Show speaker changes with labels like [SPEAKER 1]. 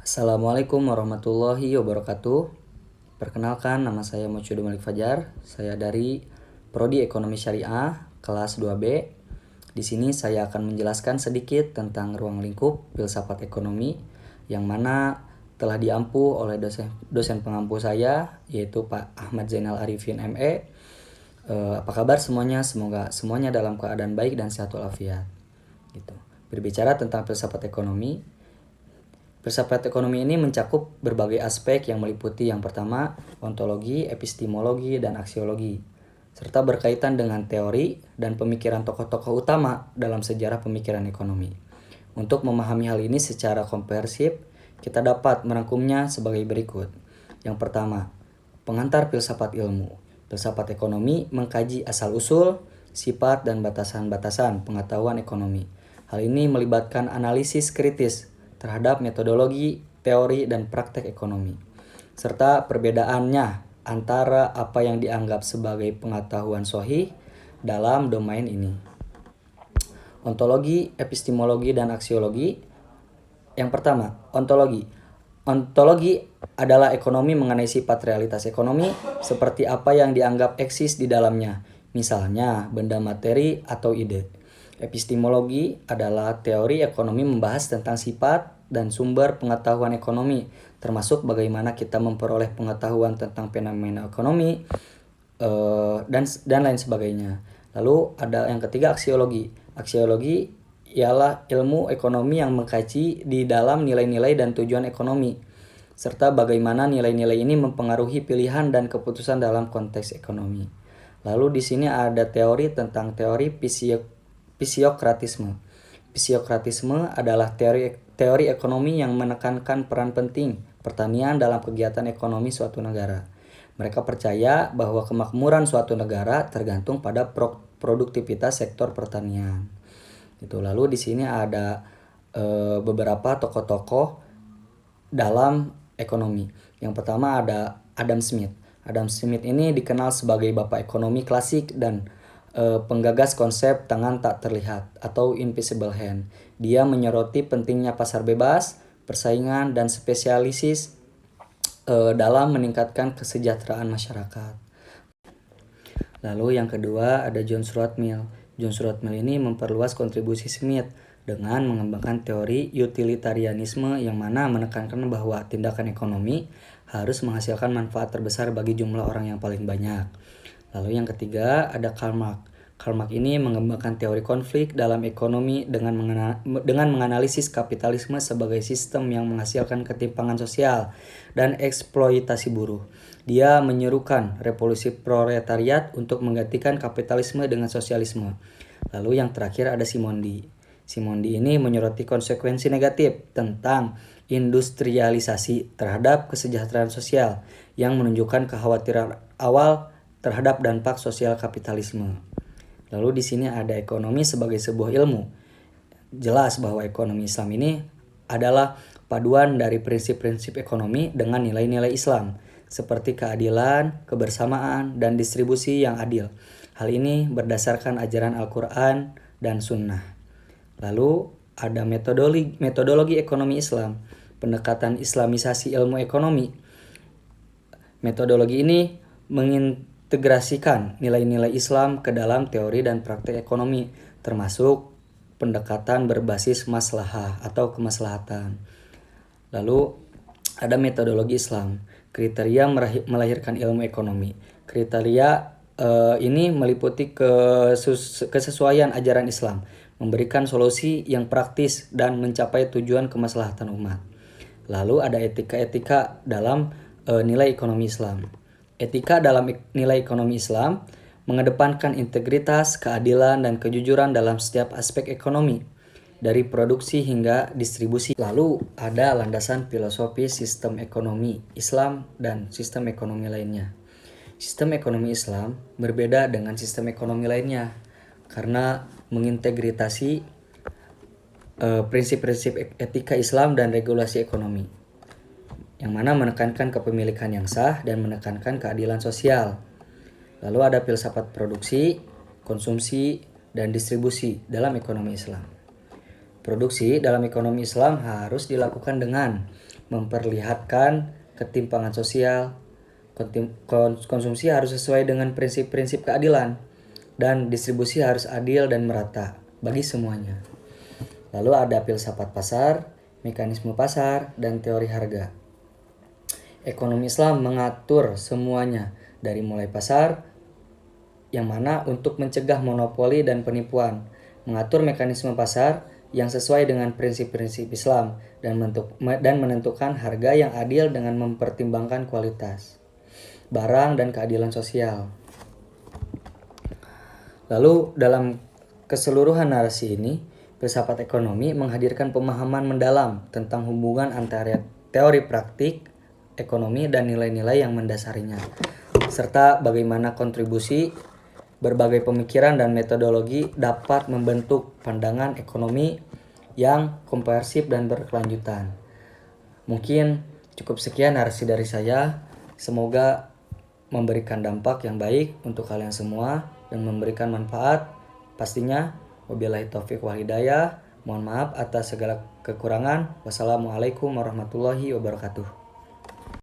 [SPEAKER 1] Assalamualaikum warahmatullahi wabarakatuh. Perkenalkan, nama saya Mochudu Malik Fajar. Saya dari Prodi Ekonomi Syariah kelas 2B. Di sini saya akan menjelaskan sedikit tentang ruang lingkup filsafat ekonomi yang mana telah diampu oleh dosen pengampu saya, yaitu Pak Ahmad Zainal Arifin ME. Apa kabar semuanya? Semoga semuanya dalam keadaan baik dan sehat walafiat. Gitu. Berbicara tentang filsafat ekonomi, filsafat ekonomi ini mencakup berbagai aspek yang meliputi yang pertama, ontologi, epistemologi, dan aksiologi, serta berkaitan dengan teori dan pemikiran tokoh-tokoh utama dalam sejarah pemikiran ekonomi. Untuk memahami hal ini secara komprehensif, kita dapat merangkumnya sebagai berikut. Yang pertama, pengantar filsafat ilmu. Filsafat ekonomi mengkaji asal-usul, sifat, dan batasan-batasan pengetahuan ekonomi. Hal ini melibatkan analisis kritis terhadap metodologi, teori, dan praktek ekonomi, serta perbedaannya antara apa yang dianggap sebagai pengetahuan sahih dalam domain ini. Ontologi, epistemologi, dan aksiologi. Yang pertama, ontologi. Ontologi adalah ekonomi mengenai sifat realitas ekonomi seperti apa yang dianggap eksis di dalamnya, misalnya benda materi atau ide. Epistemologi adalah teori ekonomi membahas tentang sifat dan sumber pengetahuan ekonomi, termasuk bagaimana kita memperoleh pengetahuan tentang fenomena ekonomi dan lain sebagainya. Lalu ada yang ketiga, aksiologi. Aksiologi ialah ilmu ekonomi yang mengkaji di dalam nilai-nilai dan tujuan ekonomi, serta bagaimana nilai-nilai ini mempengaruhi pilihan dan keputusan dalam konteks ekonomi. Lalu di sini ada teori tentang teori fisiokratisme. Fisiokratisme adalah teori ekonomi yang menekankan peran penting pertanian dalam kegiatan ekonomi suatu negara. Mereka percaya bahwa kemakmuran suatu negara tergantung pada produktivitas sektor pertanian. Itu. Lalu di sini ada beberapa tokoh-tokoh dalam ekonomi. Yang pertama ada Adam Smith. Adam Smith ini dikenal sebagai bapak ekonomi klasik dan penggagas konsep tangan tak terlihat atau invisible hand. Dia menyoroti pentingnya pasar bebas, persaingan, dan spesialisis dalam meningkatkan kesejahteraan masyarakat. Lalu yang kedua ada John Stuart Mill. John Stuart Mill ini memperluas kontribusi Smith dengan mengembangkan teori utilitarianisme yang mana menekankan bahwa tindakan ekonomi harus menghasilkan manfaat terbesar bagi jumlah orang yang paling banyak. Lalu yang ketiga ada Karl Marx. Karl Marx ini mengembangkan teori konflik dalam ekonomi dengan menganalisis kapitalisme sebagai sistem yang menghasilkan ketimpangan sosial dan eksploitasi buruh. Dia menyerukan revolusi proletariat untuk menggantikan kapitalisme dengan sosialisme. Lalu yang terakhir ada Simondi. Simondi ini menyoroti konsekuensi negatif tentang industrialisasi terhadap kesejahteraan sosial yang menunjukkan kekhawatiran awal terhadap dampak sosial kapitalisme. Lalu di sini ada ekonomi sebagai sebuah ilmu. Jelas bahwa ekonomi Islam ini adalah paduan dari prinsip-prinsip ekonomi dengan nilai-nilai Islam seperti keadilan, kebersamaan, dan distribusi yang adil. Hal ini berdasarkan ajaran Al-Quran dan Sunnah. Lalu ada metodologi ekonomi Islam, pendekatan islamisasi ilmu ekonomi. Metodologi ini mengintegrasikan nilai-nilai Islam ke dalam teori dan praktek ekonomi, termasuk pendekatan berbasis maslahah atau kemaslahatan. Lalu ada metodologi Islam, kriteria melahirkan ilmu ekonomi. Kriteria ini meliputi kesesuaian ajaran Islam, memberikan solusi yang praktis dan mencapai tujuan kemaslahatan umat. Lalu ada etika-etika dalam nilai ekonomi Islam. Etika dalam nilai ekonomi Islam mengedepankan integritas, keadilan, dan kejujuran dalam setiap aspek ekonomi, dari produksi hingga distribusi. Lalu ada landasan filosofi sistem ekonomi Islam dan sistem ekonomi lainnya. Sistem ekonomi Islam berbeda dengan sistem ekonomi lainnya karena mengintegritasi prinsip-prinsip etika Islam dan regulasi ekonomi, yang mana menekankan kepemilikan yang sah dan menekankan keadilan sosial. Lalu ada filsafat produksi, konsumsi, dan distribusi dalam ekonomi Islam. Produksi dalam ekonomi Islam harus dilakukan dengan memperlihatkan ketimpangan sosial. Konsumsi harus sesuai dengan prinsip-prinsip keadilan, dan distribusi harus adil dan merata bagi semuanya. Lalu ada filsafat pasar, mekanisme pasar, dan teori harga. Ekonomi Islam mengatur semuanya dari mulai pasar, yang mana untuk mencegah monopoli dan penipuan, mengatur mekanisme pasar yang sesuai dengan prinsip-prinsip Islam, dan menentukan harga yang adil dengan mempertimbangkan kualitas barang dan keadilan sosial. Lalu dalam keseluruhan narasi ini, filsafat ekonomi menghadirkan pemahaman mendalam tentang hubungan antara teori praktik ekonomi dan nilai-nilai yang mendasarinya, serta bagaimana kontribusi berbagai pemikiran dan metodologi dapat membentuk pandangan ekonomi yang komprehensif dan berkelanjutan. Mungkin cukup sekian narasi dari saya. Semoga memberikan dampak yang baik untuk kalian semua dan memberikan manfaat pastinya. Wabillahi taufik wal hidayah. Mohon maaf atas segala kekurangan. Wassalamualaikum warahmatullahi wabarakatuh.